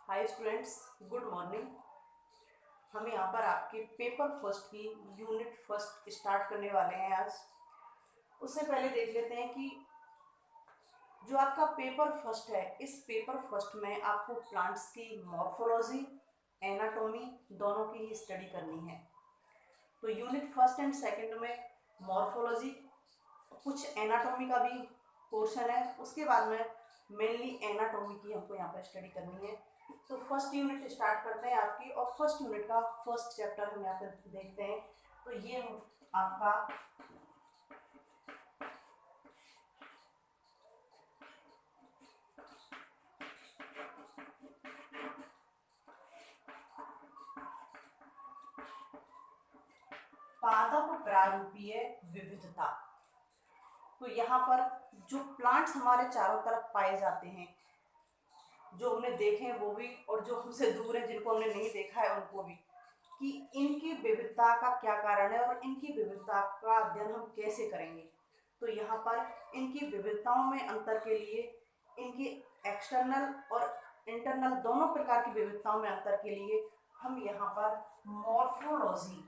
Hi students, good morning. हम यहाँ पर आपके पेपर फर्स्ट की यूनिट फर्स्ट स्टार्ट करने वाले हैं आज। उससे पहले देख लेते हैं कि जो आपका पेपर फर्स्ट है, इस पेपर फर्स्ट में आपको प्लांट्स की मॉर्फोलॉजी, एनाटॉमी दोनों की ही स्टडी करनी है। तो यूनिट फर्स्ट एंड सेकंड में मॉर्फोलॉजी, कुछ एनाटॉमी का भी पोर्शन है। उसके बाद में मेनली एनाटॉमी की हमको यहाँ पर स्टडी करनी है। तो फर्स्ट यूनिट स्टार्ट करते हैं आपकी, और फर्स्ट यूनिट का फर्स्ट चैप्टर हम यहाँ पर देखते हैं। तो ये आपका पादप प्रारूपीय विविधता। तो यहाँ पर जो प्लांट्स हमारे चारों तरफ पाए जाते हैं, जो हमने देखे हैं वो भी, और जो हमसे दूर है जिनको हमने नहीं देखा है उनको भी, कि इनकी विविधता का क्या कारण है और इनकी विविधता का अध्ययन हम कैसे करेंगे। तो यहाँ पर इनकी विविधताओं में अंतर के लिए, इनकी एक्सटर्नल और इंटरनल दोनों प्रकार की विविधताओं में अंतर के लिए हम यहाँ पर मॉर्फोलॉजी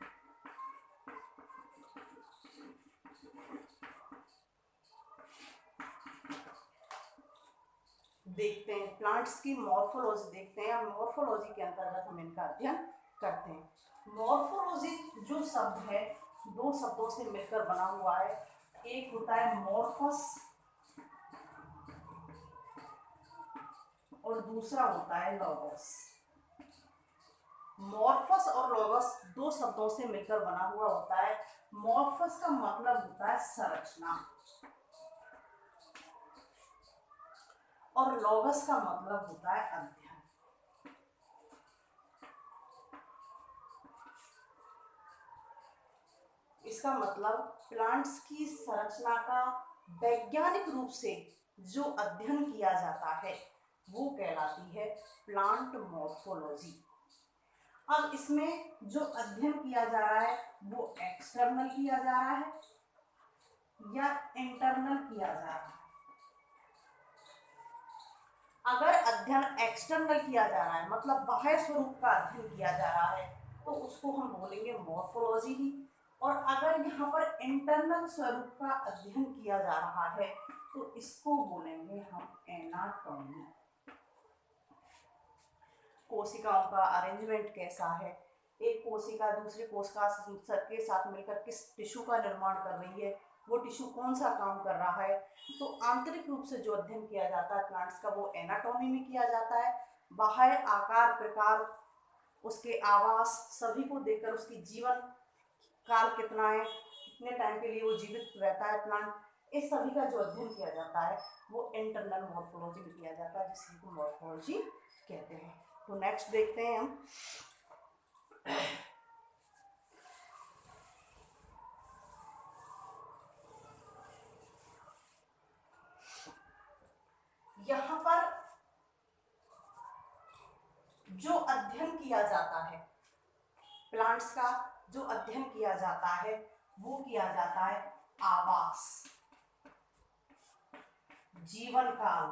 देखते हैं, प्लांट्स की मॉर्फोलॉजी देखते हैं। मॉर्फोलॉजी के अंतर्गत हम इनका अध्ययन करते हैं। मॉर्फोलॉजी जो शब्द है, दो शब्दों से मिलकर बना हुआ है। एक होता है मॉर्फस और दूसरा होता है लॉगस। मॉर्फस और लॉगस दो शब्दों से मिलकर बना हुआ होता है। मॉर्फस का मतलब होता है संरचना, और लॉगस का मतलब होता है अध्ययन। इसका मतलब प्लांट्स की संरचना का वैज्ञानिक रूप से जो अध्ययन किया जाता है वो कहलाती है प्लांट मॉर्फोलॉजी। अब इसमें जो अध्ययन किया जा रहा है वो एक्सटर्नल किया जा रहा है या इंटरनल किया जा रहा है। अगर अध्ययन एक्सटर्नल किया जा रहा है, मतलब बाह्य स्वरूप का अध्ययन किया जा रहा है, तो उसको हम बोलेंगे मॉर्फोलॉजी ही। और अगर यहाँ पर इंटरनल स्वरूप का अध्ययन किया जा रहा है तो इसको बोलेंगे हम एनाटॉमी। कोशिकाओं का अरेंजमेंट कैसा है, एक कोशिका दूसरी कोशिका के साथ मिलकर किस टिश्यू का निर्माण कर रही है, वो टिश्यू कौन सा काम कर रहा है। तो आंतरिक रूप से जो अध्ययन किया जाता है प्लांट्स का वो एनाटॉमी में किया जाता है। बाह्य आकार, प्रकार, उसके आवास सभी को देखकर उसकी जीवन काल कितना है, कितने टाइम के लिए वो जीवित रहता है प्लांट, इस सभी का जो अध्ययन किया जाता है वो इंटरनल मॉर्फोलॉजी में किया जाता है, जिसको मॉर्फोलॉजी कहते हैं। तो नेक्स्ट देखते हैं हम। यहां पर जो अध्ययन किया जाता है प्लांट्स का, जो अध्ययन किया जाता है वो किया जाता है आवास, जीवन काल,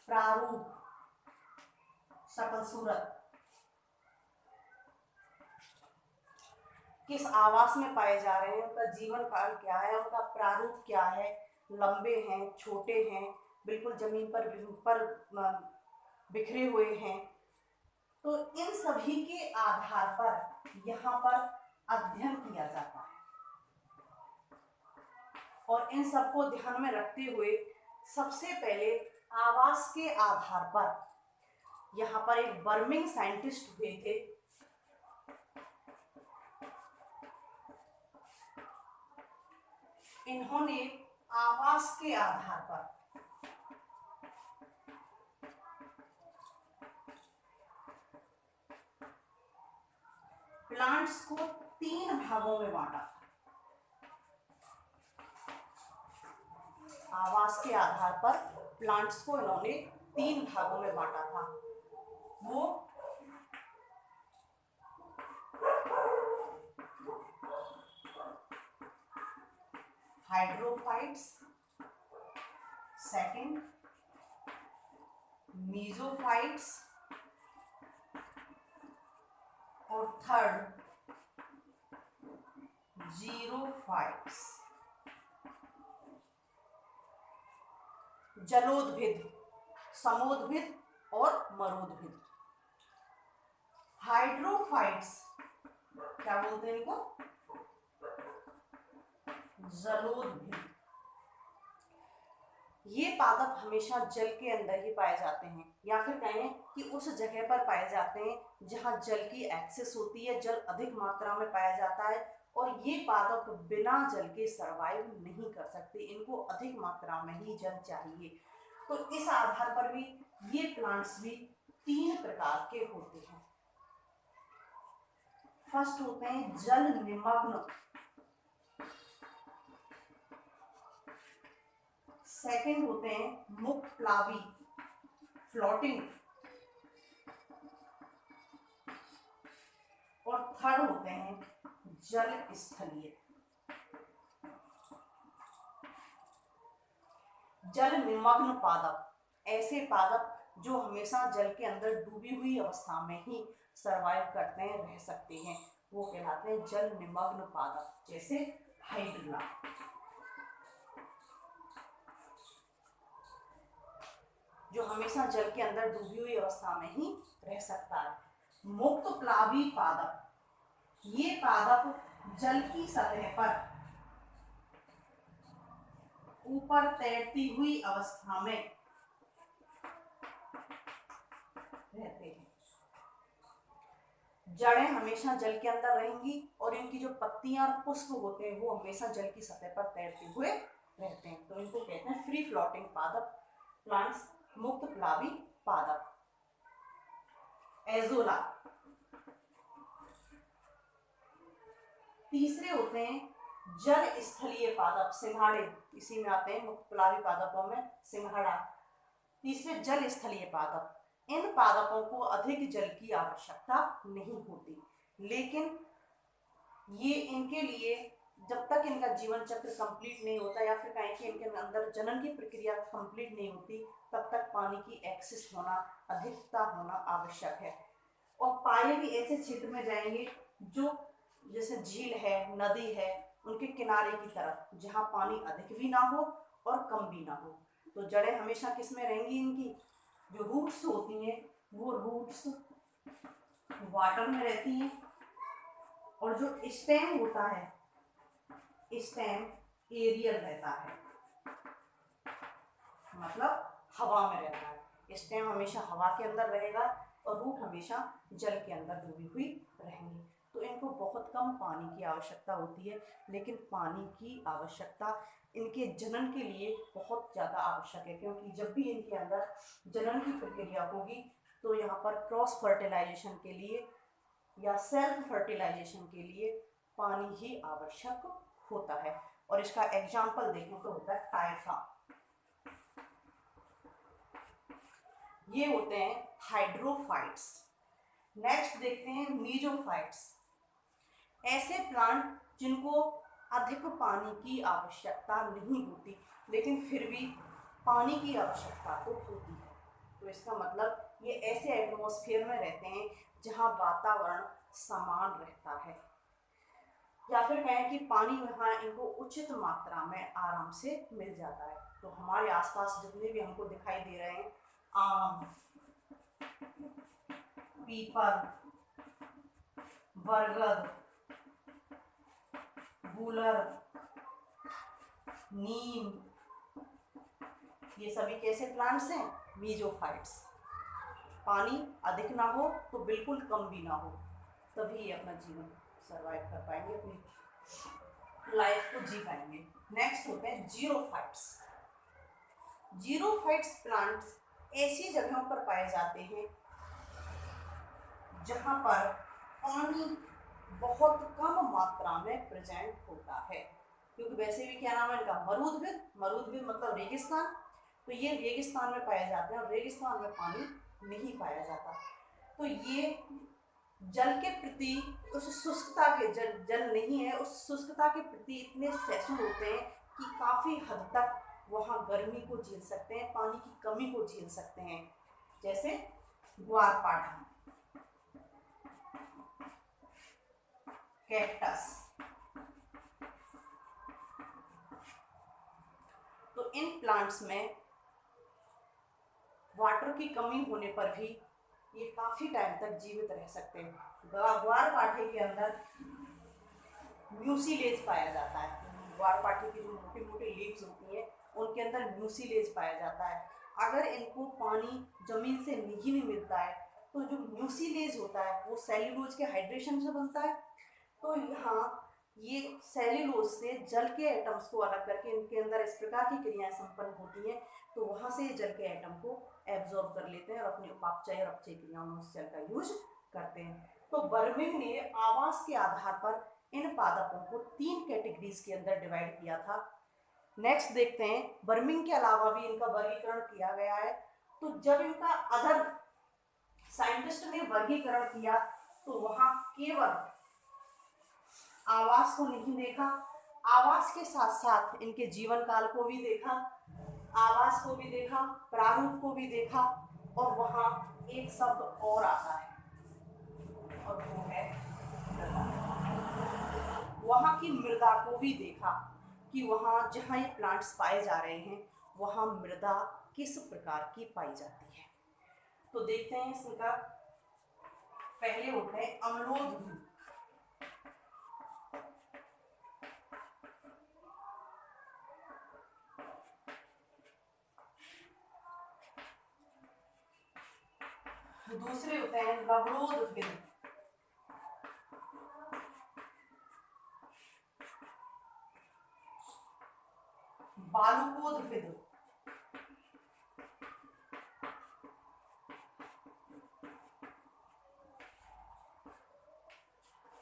प्रारूप, शकल सूरत, किस आवास में पाए जा रहे हैं, उनका जीवन काल क्या है, उनका प्रारूप क्या है, लंबे हैं, छोटे हैं, बिल्कुल जमीन पर बिखरे हुए हैं। तो इन सभी के आधार पर यहाँ पर अध्ययन किया जाता है, और इन सबको ध्यान में रखते हुए सबसे पहले आवास के आधार पर यहाँ पर एक बर्मिंग साइंटिस्ट हुए थे, इन्होंने आवास के आधार पर प्लांट्स को 3 भागों में बांटा। आवास के आधार पर प्लांट्स को इन्होंने 3 भागों में बांटा था। वो हाइड्रोफाइट्स, सेकंड मीजोफाइट्स और थर्ड जीरोफाइट्स। जलोदभिद, समोदभिद और मरोदभिद। हाइड्रोफाइट्स क्या बोलते हैं इनको? जलोदभिद। ये पादप हमेशा जल के अंदर ही पाए जाते हैं, या फिर कहें कि उस जगह पर पाए जाते हैं जहां जल की एक्सेस होती है, जल अधिक मात्रा में पाया जाता है। और ये पादप बिना जल के सरवाइव नहीं कर सकते, इनको अधिक मात्रा में ही जल चाहिए। तो इस आधार पर भी ये प्लांट्स भी 3 प्रकार के होते हैं। फर्स्ट होते हैं जल निमग्न, सेकंड होते हैं मुक्त प्लावी फ्लोटिंग, और थर्ड होते हैं जल स्थलीय। जल निमग्न पादप ऐसे पादप जो हमेशा जल के अंदर डूबी हुई अवस्था में ही सरवाइव करते हैं, रह सकते हैं, वो कहलाते हैं जल निमग्न पादप। जैसे हाइड्रिला, जो हमेशा जल के अंदर डूबी हुई अवस्था में ही रह सकता है। मुक्त प्लावी पादप, ये पादप जल की सतह पर ऊपर तैरती हुई अवस्था में रहते हैं। जड़ें हमेशा जल के अंदर रहेंगी और इनकी जो पत्तियां और पुष्प होते हैं वो हमेशा जल की सतह पर तैरते हुए रहते हैं। तो इनको कहते हैं फ्री फ्लोटिंग पादप, प्लांट्स, मुक्त प्लावी पादप। एजोला, तीसरे होते हैं जल स्थलीय पादप, सिंघाड़े, इसी में आते हैं मुक्त प्लावी पादपों में सिंघाड़ा। तीसरे जल स्थलीय पादप, इन पादपों को अधिक जल की आवश्यकता नहीं होती, लेकिन ये इनके लिए जब तक इनका जीवन चक्र कंप्लीट नहीं होता, या फिर कहें कि इनके अंदर जनन की प्रक्रिया कंप्लीट नहीं होती, तब तक पानी की एक्सेस होना, अधिकता होना आवश्यक है। और पाए भी ऐसे क्षेत्र में जाएंगे जो जैसे झील है, नदी है, उनके किनारे की तरफ, जहाँ पानी अधिक भी ना हो और कम भी ना हो। तो जड़ें हमेशा किस में रहेंगी? इनकी जो रूट्स होती हैं वो रूट्स वाटर में रहती हैं, और जो स्टेम होता है, स्टेम एरियल रहता है, मतलब हवा में रहता है। स्टेम हमेशा हवा के अंदर रहेगा और रूट हमेशा जल के अंदर डूबी हुई रहेंगी। तो इनको बहुत कम पानी की आवश्यकता होती है, लेकिन पानी की आवश्यकता इनके जनन के लिए बहुत ज़्यादा आवश्यक है, क्योंकि जब भी इनके अंदर जनन की प्रक्रिया होगी तो यहाँ पर क्रॉस फर्टिलाइजेशन के लिए या सेल्फ फर्टिलाइजेशन के लिए पानी ही आवश्यक होता है। और इसका एग्जाम्पल देखें तो होता है टाइफा। ये होते हैं हाइड्रोफाइट्स। नेक्स्ट देखते हैं मीजोफाइट्स, ऐसे प्लांट जिनको अधिक पानी की आवश्यकता नहीं होती, लेकिन फिर भी पानी की आवश्यकता तो होती है। तो इसका मतलब ये ऐसे एटमॉस्फेयर में रहते हैं जहाँ वातावरण समान रहता है, या फिर कहें कि पानी वहाँ इनको उचित मात्रा में आराम से मिल जाता है। तो हमारे आसपास जितने भी हमको दिखाई दे रहे हैं, आम, पीपल, बरगद, गूलर, नीम, ये सभी कैसे प्लांट्स हैं? मीजोफाइट्स। पानी अधिक ना हो तो बिल्कुल कम भी ना हो, तभी ये अपना जीवन सरवाइव कर पाएंगे, अपनी लाइफ को जी पाएंगे। नेक्स्ट होते हैं जीरोफाइट्स। जीरोफाइट्स प्लांट्स ऐसी जगहों पर पाए जाते हैं जहां पर पानी बहुत कम मात्रा में प्रेजेंट होता है, क्योंकि वैसे भी क्या नाम है इनका? मरुद्भिद। मरुद्भिद मतलब रेगिस्तान। तो ये रेगिस्तान में पाए जाते हैं और रेगिस्तान में पानी नहीं पाया जाता। तो ये जल के प्रति उस शुष्कता के, जल नहीं है, उस शुष्कता के प्रति इतने सहिष्णु होते हैं कि काफ़ी हद तक वहाँ गर्मी को झेल सकते हैं, पानी की कमी को झेल सकते हैं, जैसे ग्वारपाठा, कैक्टस। तो इन प्लांट्स में वाटर की कमी होने पर भी ये काफी टाइम तक जीवित रह सकते हैं। ग्वारपाठे के अंदर म्यूसिलेज पाया जाता है। ग्वारपाठे की जो मोटी मोटी लीव्स होती हैं उनके अंदर म्यूसिलेज पाया जाता है। अगर इनको पानी जमीन से नहीं मिलता है तो जो म्यूसिलेज होता है वो सेल्यूलोज के हाइड्रेशन से बनता है। तो यहाँ ये सेल्यूलोज से जल के एटम्स को अलग करके इनके अंदर इस प्रकार की क्रियाएं संपन्न होती हैं, तो वहाँ से जल के एटम को एब्जॉर्ब कर लेते हैं और अपनी उपापचय और अपचय क्रियाओं में उस जल का यूज करते हैं। तो बर्मिंग ने आवास के आधार पर इन पादपों को 3 कैटेगरीज के अंदर डिवाइड किया था। नेक्स्ट देखते हैं, बर्मिंग के अलावा भी इनका वर्गीकरण किया गया है। तो जब इनका अदर साइंटिस्ट ने वर्गीकरण किया तो वहां केवल आवास को नहीं देखा, आवास के साथ साथ इनके जीवन काल को भी देखा, आवास को भी देखा, प्रारूप को भी देखा, और वहां एक शब्द और आता है और वो है मृदा। वहां की मृदा को भी देखा कि वहां जहां ये प्लांट्स पाए जा रहे हैं वहां मृदा किस प्रकार की पाई जाती है। तो देखते हैं इसका पहले होते हैं अम्लोदध्रुव। दूसरे होते हैं लवणोदभिद, बालुकोदभिद,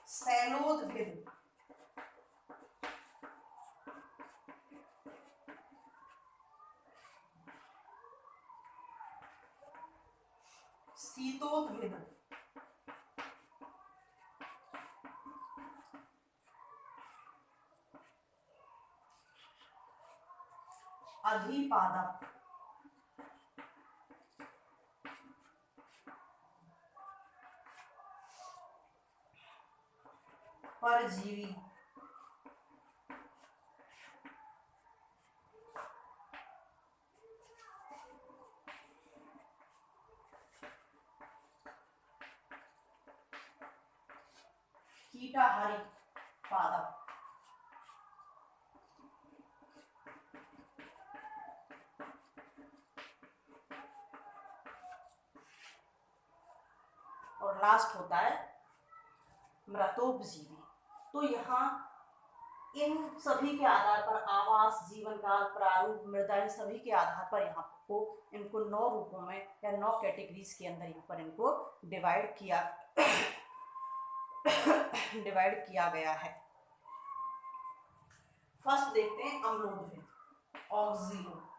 सैलोदभिद, शीतोदभिद, अधिपादप, परजीवी, कीटाहारी पादप। और लास्ट होता है मृतोपजीवी। तो यहाँ इन सभी के आधार पर आवास, जीवन काल, प्रारूप, मृदा, इन सभी के आधार पर यहाँ को इनको 9 रूपों में या 9 कैटेगरीज के अंदर यहाँ पर इनको डिवाइड किया गया है। फर्स्ट देखते हैं अम्लोदभिद, ऑक्सिलोफाइट्स।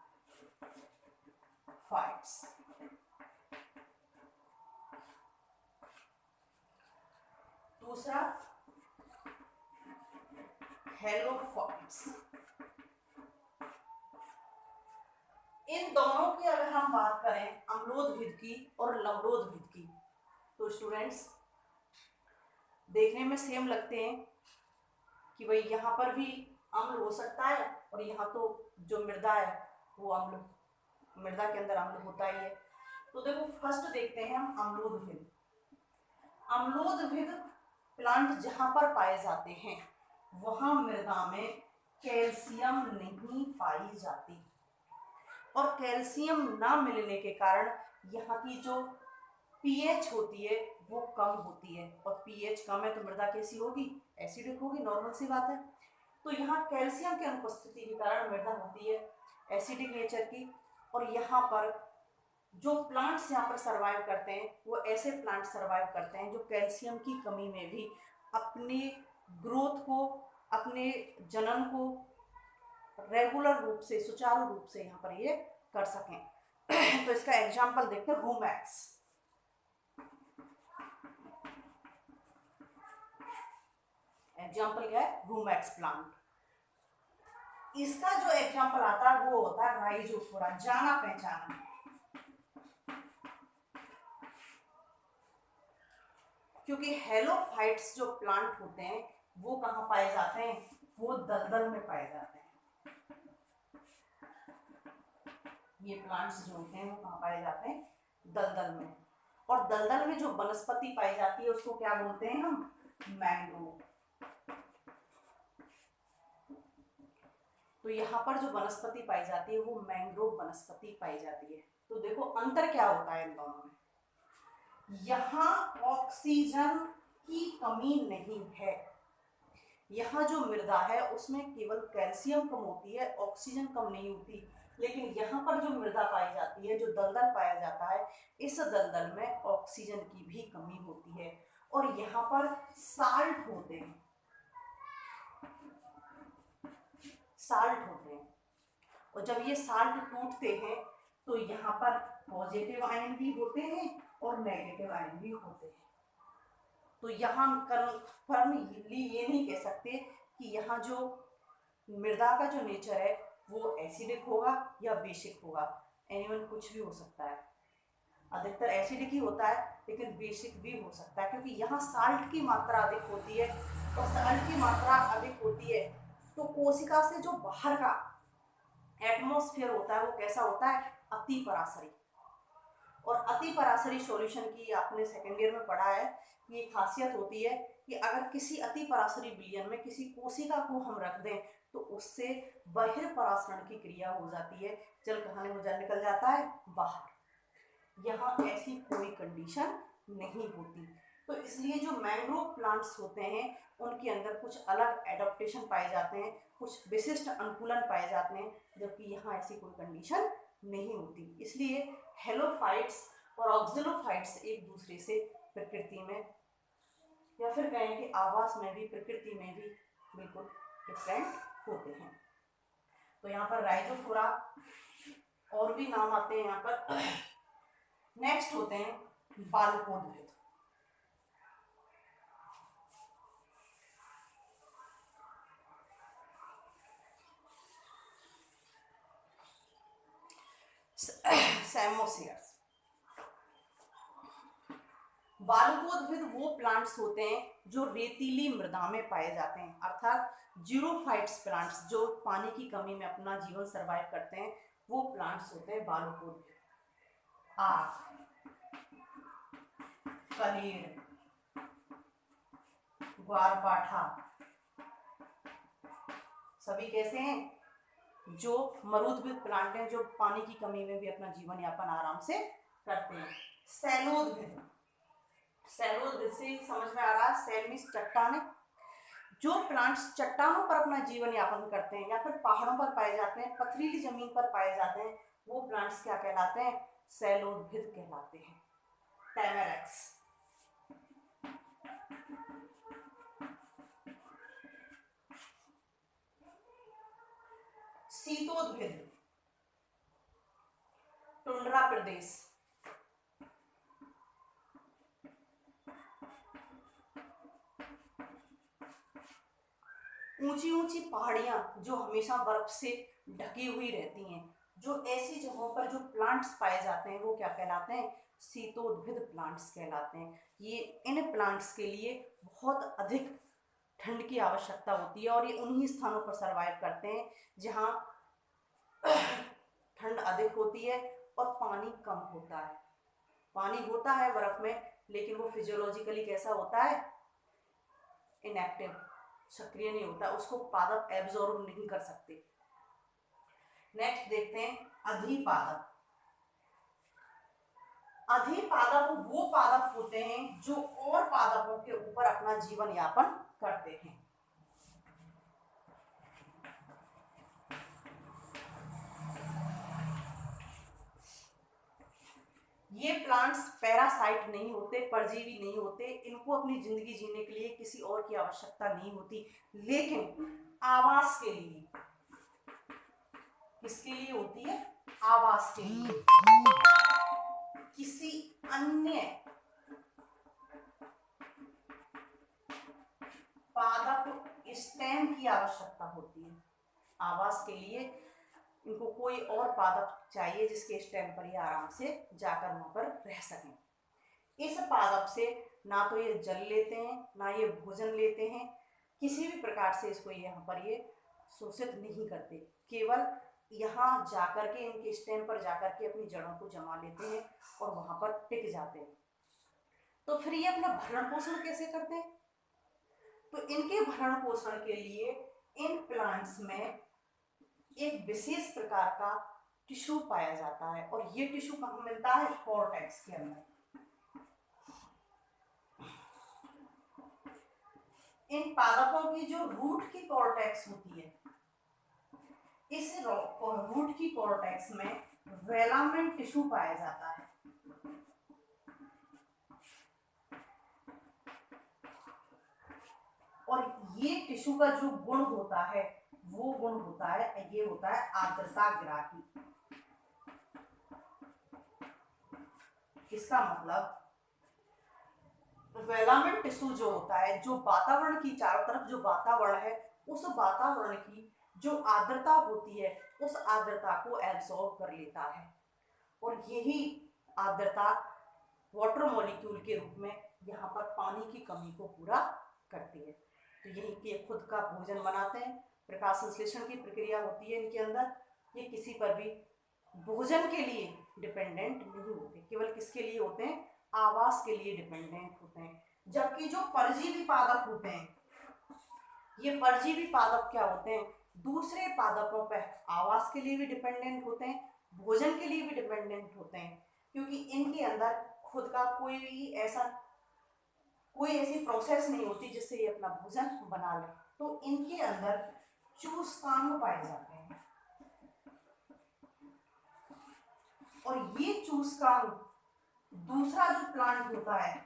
दूसरा हेलोफाइट्स। इन दोनों की अगर हम बात करें अम्लोदभिद की और लवणोदभिद की तो स्टूडेंट्स देखने में सेम लगते हैं कि भाई यहाँ पर भी अम्ल हो सकता है और यहाँ तो जो मृदा है वो अम्ल, मृदा के अंदर अम्ल होता ही है। तो देखो फर्स्ट देखते हैं हम अम्लोदभिद। अम्लोदभिद प्लांट जहां पर पाए जाते हैं वहां मृदा में कैल्शियम नहीं पाई जाती और कैल्शियम ना मिलने के कारण यहाँ की जो पीएच होती है वो कम होती है, और पीएच कम है तो मृदा कैसी होगी, एसिडिक होगी, नॉर्मल सी बात है। तो यहाँ कैल्शियम की अनुपस्थिति के कारण मृदा होती है एसिडिक नेचर की, और यहाँ पर जो प्लांट्स यहाँ पर सरवाइव करते हैं वो ऐसे प्लांट सरवाइव करते हैं जो कैल्शियम की कमी में भी अपने ग्रोथ को, अपने जनन को रेगुलर रूप से, सुचारू रूप से यहाँ पर ये कर सकें। तो इसका एग्जाम्पल देखते हैं, रूमैक्स। एग्जाम्पल क्या है, रूमैक्स प्लांट। इसका जो एग्जाम्पल आता है वो होता है राइजोफोरा, जाना पहचाना। क्योंकि हेलोफाइट्स जो प्लांट होते हैं वो कहाँ पाए जाते हैं, वो दलदल में पाए जाते हैं। ये प्लांट्स जो होते हैं वो कहाँ पाए जाते हैं, दलदल में। और दलदल में जो वनस्पति पाई जाती है उसको क्या बोलते हैं हम, मैंग्रोव। तो यहाँ पर जो वनस्पति पाई जाती है वो मैंग्रोव वनस्पति पाई जाती है। तो देखो अंतर क्या होता है इन दोनों में, यहाँ ऑक्सीजन की कमी नहीं है, यहाँ जो मृदा है उसमें केवल कैल्शियम कम होती है, ऑक्सीजन कम नहीं होती। लेकिन यहाँ पर जो मृदा पाई जाती है, जो दलदल पाया जाता है, इस दलदल में ऑक्सीजन की भी कमी होती है और यहाँ पर साल्ट होते हैं, साल्ट होते हैं। और जब ये साल्ट टूटते हैं तो यहाँ पर पॉजिटिव आयन भी होते हैं और नेगेटिव आयन भी होते हैं। तो यहाँ कंफर्मली ये नहीं कह सकते कि यहाँ जो मृदा का जो नेचर है वो एसिडिक होगा या बेसिक होगा। एनीवन कुछ भी हो सकता है, अधिकतर एसिडिक ही होता है लेकिन बेसिक भी हो सकता है, क्योंकि यहाँ साल्ट की मात्रा अधिक होती है। और साल्ट की मात्रा अधिक होती है तो कोशिका से जो बाहर का एटमॉस्फेयर होता है वो कैसा होता है, अति परासरी। और अति परासरी सॉल्यूशन की आपने सेकेंड ईयर में पढ़ा है, ये खासियत होती है कि अगर किसी अति परासरी विलयन में किसी कोशिका को हम रख दें तो उससे बहिर्परासरण की क्रिया हो जाती है, जल कहने में जल निकल जाता है बाहर। यहाँ ऐसी कोई कंडीशन नहीं होती। तो इसलिए जो मैंग्रोव प्लांट्स होते हैं उनके अंदर कुछ अलग एडाप्टेशन पाए जाते हैं, कुछ विशिष्ट अनुकूलन पाए जाते हैं, जबकि यहाँ ऐसी कोई कंडीशन नहीं होती। इसलिए हेलोफाइट्स और ऑक्सिलोफाइट्स एक दूसरे से प्रकृति में या फिर कहें कि आवास में भी, प्रकृति में भी बिल्कुल डिफरेंट होते हैं। तो यहाँ पर राइजोफोरा और भी नाम आते हैं यहाँ पर। नेक्स्ट होते हैं बालकोद्भिद। सैमोसियर्स। बालकोद्भिद वो प्लांट्स होते हैं जो रेतीली मृदा में पाए जाते हैं, अर्थात जीरोफाइट्स प्लांट्स जो पानी की कमी में अपना जीवन सर्वाइव करते हैं, वो प्लांट्स होते हैं बालकोद्भिद। आक, कनेर, ग्वारपाठा, सभी कैसे हैं, जो मरुद्भिद प्लांट हैं जो पानी की कमी में भी अपना जीवन यापन आराम से करते हैं। सैलोद्भिद, सैलोद्भिद से समझ में आ रहा है, सैल मीन्स चट्टाने। जो प्लांट्स चट्टानों पर अपना जीवन यापन करते हैं या फिर पहाड़ों पर पाए जाते हैं, पथरीली जमीन पर पाए जाते हैं, वो प्लांट्स क्या कहलाते हैं, सैलोद्भिद कहलाते हैं। टैमेरेक्स, शीतोद्भिद, टुंड्रा प्रदेश, ऊंची ऊंची पहाड़ियां जो हमेशा बर्फ से ढकी हुई रहती हैं, जो ऐसी जगहों पर जो प्लांट्स पाए जाते हैं वो क्या कहलाते हैं, शीतोद्भिद प्लांट्स कहलाते हैं। ये इन प्लांट्स के लिए बहुत अधिक ठंड की आवश्यकता होती है और ये उन्हीं स्थानों पर सर्वाइव करते हैं जहाँ ठंड अधिक होती है और पानी कम होता है। पानी होता है बर्फ में लेकिन वो फिजियोलॉजिकली कैसा होता है, इनएक्टिव, सक्रिय नहीं होता, उसको पादप एब्जॉर्ब नहीं कर सकते। नेक्स्ट देखते हैं अधिपादप। अधिपादप वो पादप होते हैं जो और पादपों के ऊपर अपना जीवन यापन करते हैं। ये प्लांट्स पैरासाइट नहीं होते, परजीवी नहीं होते, इनको अपनी जिंदगी जीने के लिए किसी और की आवश्यकता नहीं होती, लेकिन आवास के लिए, किसके लिए होती है, आवास के लिए किसी अन्य पादप स्टेम की आवश्यकता होती है। आवास के लिए इनको कोई और पादप चाहिए जिसके स्टेम पर ये आराम से जाकर वहाँ पर रह सकें। इस पादप से ना तो ये जल लेते हैं, ना ये भोजन लेते हैं, किसी भी प्रकार से इसको यहाँ पर ये शोषित नहीं करते, केवल यहाँ जाकर के इनके स्टेम पर जाकर के अपनी जड़ों को जमा लेते हैं और वहाँ पर टिक जाते हैं। तो फिर ये अपना भरण पोषण कैसे करते हैं? तो इनके भरण पोषण के लिए इन प्लांट्स में एक विशेष प्रकार का टिश्यू पाया जाता है और ये टिश्यू कहाँ मिलता है? कॉर्टेक्स के अंदर। इन पादपों की जो रूट की कॉर्टेक्स होती है, इस रूट की कॉर्टेक्स में वेलामेन टिश्यू पाया जाता है। और ये टिश्यू का जो गुण होता है वो गुण होता है, ये होता है आर्द्रता ग्राही। इसका मतलब वेलामेन टिश्यू जो होता है, जो वातावरण की चारों तरफ जो वातावरण है, उस वातावरण की जो आर्द्रता होती है उस आर्द्रता को एब्सॉर्ब कर लेता है और यही आर्द्रता वाटर मॉलिक्यूल के रूप में यहाँ पर पानी की कमी को पूरा करती है। तो यही कि खुद का भोजन बनाते हैं, प्रकाश संश्लेषण की प्रक्रिया होती है इनके अंदर। ये किसी पर भी भोजन के लिए डिपेंडेंट नहीं होते, केवल किसके लिए होते हैं? आवास के लिए डिपेंडेंट होते हैं। जबकि जो परजीवी पादप होते हैं, ये परजीवी पादप क्या होते हैं? दूसरे पादपों पर आवास के लिए भी डिपेंडेंट होते हैं, भोजन के लिए भी डिपेंडेंट होते हैं, क्योंकि इनके अंदर खुद का कोई ऐसी प्रोसेस नहीं होती जिससे ये अपना भोजन बना ले। तो इनके अंदर चूसकांग पाए जाते हैं और ये चूसकांग दूसरा जो प्लांट होता है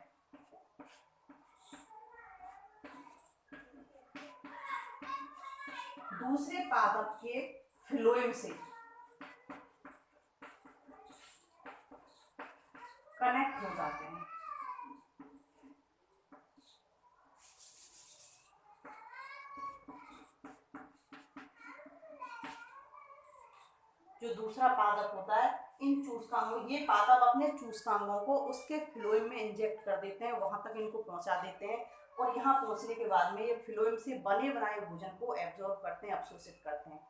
दूसरे पादप के फ्लोएम से कनेक्ट हो जाते हैं। जो दूसरा पादप होता है, इन चूसकांगों, ये पादप अपने चूसकांगों को उसके फ्लोएम में इंजेक्ट कर देते हैं, वहां तक इनको पहुंचा देते हैं और यहाँ पहुंचने के बाद में ये फ्लोएम से बने बनाए भोजन को एब्जॉर्ब करते हैं, अवशोषित करते हैं।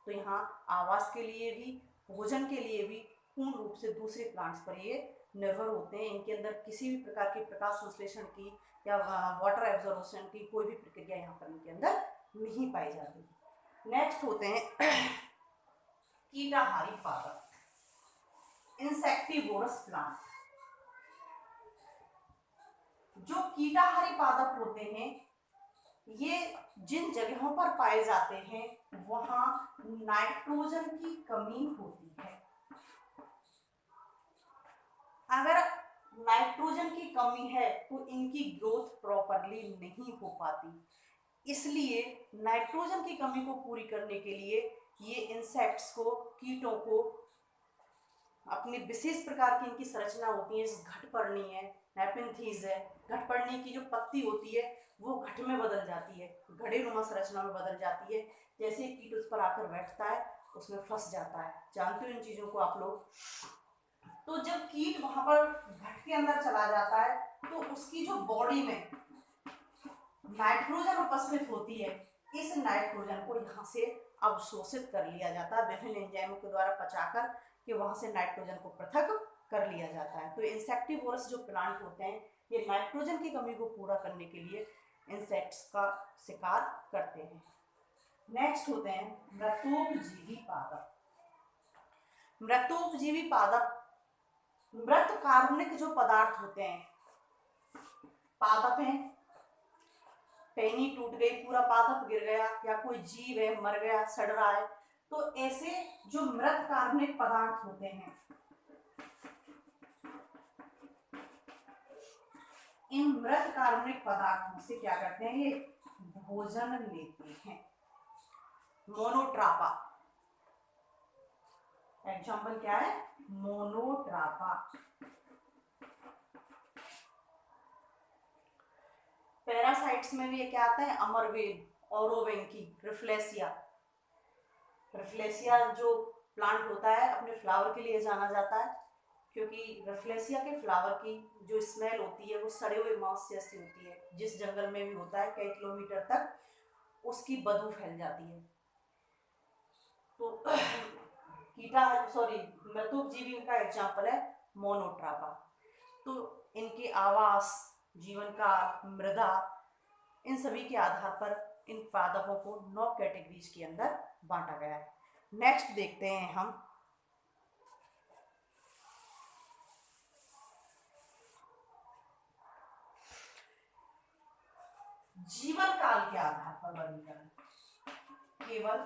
तो यहाँ आवास के लिए भी, भोजन के लिए भी पूर्ण रूप से दूसरे प्लांट्स पर ये निर्भर होते हैं। इनके अंदर किसी भी प्रकार की प्रकाश संश्लेषण की या वाटर एब्जॉर्प्शन की कोई भी प्रक्रिया यहाँ पर इनके अंदर नहीं पाई जाती। नेक्स्ट होते हैं कीटाहारी पादप, इंसेक्टिवोरस प्लांट। जो कीटाहारी पादप होते हैं, ये जिन जगहों पर पाए जाते हैं वहां नाइट्रोजन की कमी होती है। अगर नाइट्रोजन की कमी है तो इनकी ग्रोथ प्रॉपरली नहीं हो पाती, इसलिए नाइट्रोजन की कमी को पूरी करने के लिए ये इंसेक्ट्स को, कीटों को, अपनी विशेष प्रकार की इनकी संरचना होती है, घटपर्णी है, नेपेंथीज है, घटपर्णी की जो पत्ती होती है वो घट में बदल जाती है, घड़ेनुमा संरचना में बदल जाती है। जैसे कीट उस पर आकर बैठता है उसमें फंस जाता है, जानते हो इन चीज़ों को आप लोग। तो जब कीट वहां पर घट के अंदर चला जाता है तो उसकी जो बॉडी में नाइट्रोजन उपस्थित होती है, इस नाइट्रोजन को यहाँ से अवशोषित कर लिया जाता है विभिन्न एंजाइमों के द्वारा पचाकर, कि वहां से नाइट्रोजन को पृथक कर लिया जाता है। तो इंसेक्टिवोरस जो प्लांट होते हैं ये नाइट्रोजन की कमी को पूरा करने के लिए इंसेक्ट्स का शिकार करते हैं। नेक्स्ट होते हैं मृतोपजीवी पादप। मृतोपजीवी पादप मृत कार्बनिक जो पदार्थ होते हैं, पादप हैं, टहनी टूट गई, पूरा पादप गिर गया, या कोई जीव है मर गया, सड़ रहा है, तो ऐसे जो मृत कार्बनिक पदार्थ होते हैं, इन मृत कार्बनिक पदार्थों से क्या करते हैं? ये भोजन लेते हैं। मोनोट्रापा, एग्जाम्पल क्या है? मोनोट्रापा। पैरासाइट्स में भी ये क्या आता है? अमरवेल, ओरोवेंकी, रिफ्लेसिया, रफलेसिया जो प्लांट होता है अपने फ्लावर के लिए जाना जाता है, क्योंकि रफलेसिया के फ्लावर की जो स्मेल होती है वो सड़े हुए मांस जैसी होती है, जिस जंगल में भी होता है कई किलोमीटर तक उसकी बदबू फैल जाती है। तो कीटा सॉरी मृतुक जीवी का एग्जाम्पल है मोनोट्रापा। तो इनके आवास, जीवन काल, मृदा, इन सभी के आधार पर इन पादपों को 9 कैटेगरीज के अंदर बांटा गया है। नेक्स्ट देखते हैं हम जीवन काल के आधार पर वर्गीकरण। केवल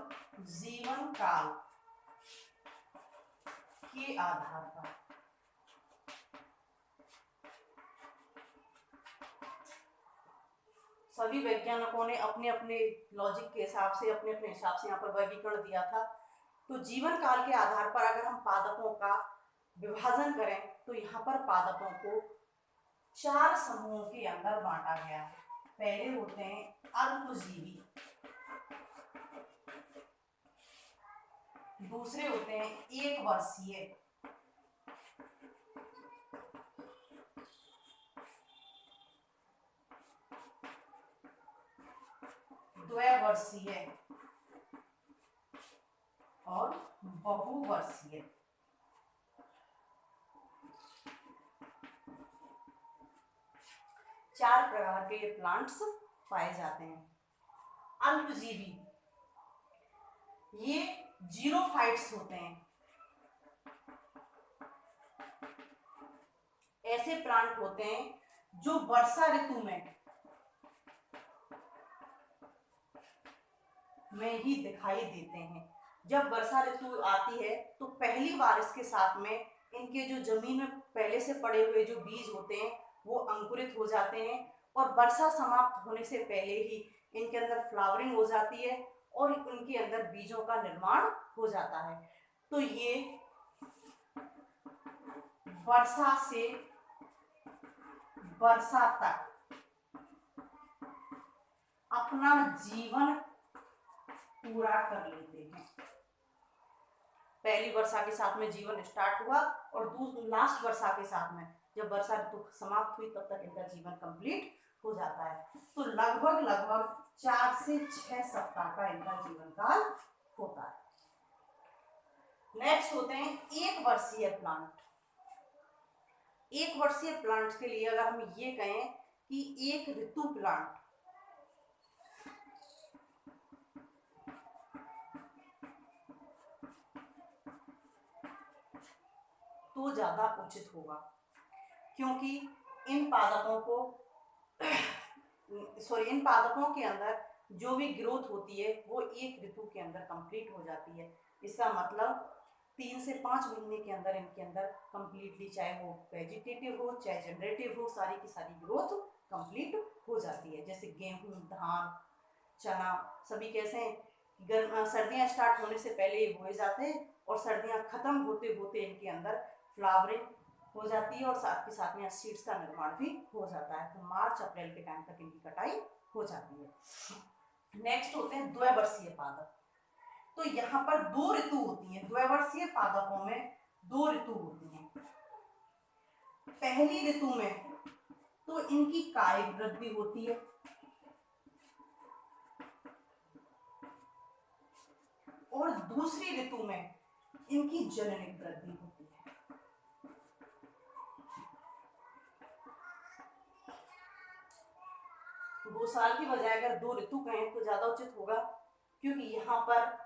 जीवन काल के आधार पर सभी वैज्ञानिकों ने अपने अपने लॉजिक के हिसाब से, अपने अपने हिसाब से यहाँ पर वर्गीकरण दिया था। तो जीवन काल के आधार पर अगर हम पादपों का विभाजन करें तो यहाँ पर पादपों को 4 समूहों के अंदर बांटा गया है। पहले होते हैं अल्पजीवी, दूसरे होते हैं 1 वर्षीय, द्विवर्षीय और बहुवर्षीय। चार प्रकार के प्लांट्स पाए जाते हैं। अल्पजीवी ये जीरोफाइट्स होते हैं। ऐसे प्लांट होते हैं जो वर्षा ऋतु में ही दिखाई देते हैं। जब वर्षा ऋतु आती है तो पहली बारिश के साथ में इनके जो जमीन में पहले से पड़े हुए जो बीज होते हैं वो अंकुरित हो जाते हैं और वर्षा समाप्त होने से पहले ही इनके अंदर फ्लावरिंग हो जाती है और उनके अंदर बीजों का निर्माण हो जाता है। तो ये वर्षा से वर्षा तक अपना जीवन पूरा कर लेते हैं। पहली वर्षा के साथ में जीवन स्टार्ट हुआ और लास्ट वर्षा के साथ में जब वर्षा ऋतु समाप्त हुई तब तक इनका जीवन कंप्लीट हो जाता है। तो लगभग 4 से 6 सप्ताह का इनका जीवन काल होता है। नेक्स्ट होते हैं 1 वर्षीय प्लांट। 1 वर्षीय प्लांट के लिए अगर हम ये कहें कि एक ऋतु प्लांट, तो ज्यादा उचित होगा, क्योंकि इन पादपों के अंदर जो भी ग्रोथ होती है वो एक ऋतु के अंदर कंप्लीट हो जाती है। इसका मतलब 3 से 5 महीने के अंदर इनके अंदर कंप्लीटली, चाहे वो वेजिटेटिव हो चाहे जनरेटिव हो, सारी की सारी ग्रोथ कंप्लीट हो जाती है। जैसे गेहूं, धान, चना सभी कैसे हैं, सर्दियां स्टार्ट होने से पहले ये बोए जाते हैं और सर्दियां खत्म होते होते इनके अंदर फ्लावरिंग हो जाती है और साथ के साथ में सीड्स का निर्माण भी हो जाता है। तो मार्च अप्रैल के टाइम तक इनकी कटाई हो जाती है। नेक्स्ट होते हैं द्विवर्षीय पादप। तो यहाँ पर 2 ऋतु होती है। द्विवर्षीय पादपों में 2 ऋतु होती हैं। पहली ऋतु में तो इनकी कायिक वृद्धि होती है और दूसरी ऋतु में इनकी जननिक वृद्धि होती है। तो 2 साल की बजाय अगर 2 ऋतु कहें तो ज्यादा उचित होगा, क्योंकि यहाँ पर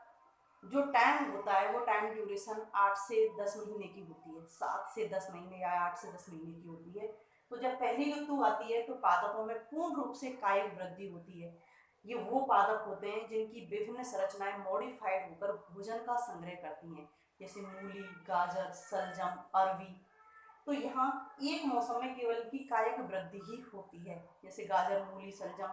जो टाइम होता है वो टाइम ड्यूरेशन 8 से 10 महीने की होती है, 7 से 10 महीने या 8 से 10 महीने की होती है। तो जब पहली ऋतु आती है तो पादपों में पूर्ण रूप से कायिक वृद्धि होती है। ये वो पादप होते हैं जिनकी विभिन्न संरचनाएं मॉडिफाइड होकर भोजन का संग्रह करती हैं, जैसे मूली, गाजर, सलजम, अरवी। तो यहाँ एक मौसम में केवल इनकी कायिक वृद्धि ही होती है। जैसे गाजर, मूली, सलजम,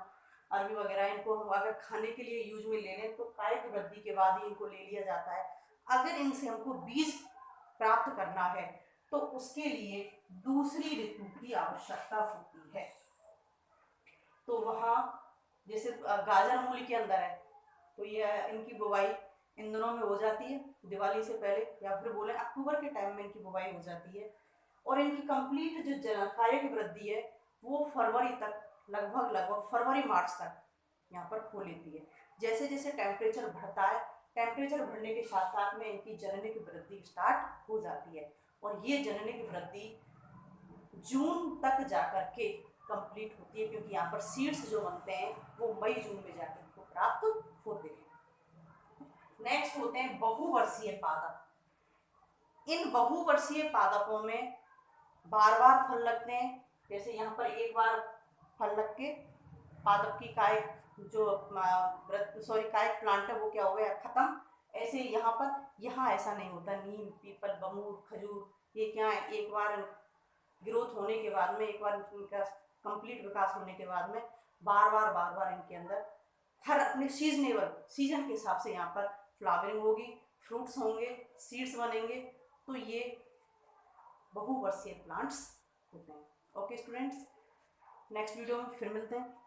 अरबी वगैरह इनको हम अगर खाने के लिए यूज में ले लें तो कायिक वृद्धि के बाद ही इनको ले लिया जाता है। अगर इनसे हमको बीज प्राप्त करना है तो उसके लिए दूसरी ऋतु की आवश्यकता होती है। तो वहाँ जैसे गाजर मूली के अंदर है तो यह इनकी बुवाई इन दिनों में हो जाती है, दिवाली से पहले या फिर बोले अक्टूबर के टाइम में इनकी बुवाई हो जाती है। और इनकी कंप्लीट जो कायिक वृद्धि है वो फरवरी तक, लगभग फरवरी मार्च तक यहाँ पर खो लेती है। जैसे जैसे टेम्परेचर बढ़ता है, टेम्परेचर बढ़ने के साथ साथ में इनकी जननिक वृद्धि स्टार्ट हो जाती है। और ये जननिक वृद्धि जून तक जाकर के कंप्लीट होती है, क्योंकि यहाँ पर सीड्स जो बनते हैं वो मई जून में जाकर इनको प्राप्त होते हैं। नेक्स्ट होते हैं बहुवर्षीय पादप। इन बहुवर्षीय पादपों में बार बार फल लगते हैं। जैसे यहाँ पर एक बार फल लग के पादप की कायिक जो कायिक प्लांट है वो क्या हो गया, खत्म। ऐसे यहाँ पर, यहाँ ऐसा नहीं होता। नीम, पीपल, बमूल, खजूर, ये क्या है, एक बार ग्रोथ होने के बाद में, एक बार इनका कंप्लीट विकास होने के बाद में बार बार इनके अंदर हर अपने सीजनेबल सीजन के हिसाब से यहाँ पर फ्लावरिंग होगी, फ्रूट्स होंगे, सीड्स बनेंगे। तो ये बहुवर्षीय प्लांट्स होते हैं। ओके स्टूडेंट्स, नेक्स्ट वीडियो में फिर मिलते हैं।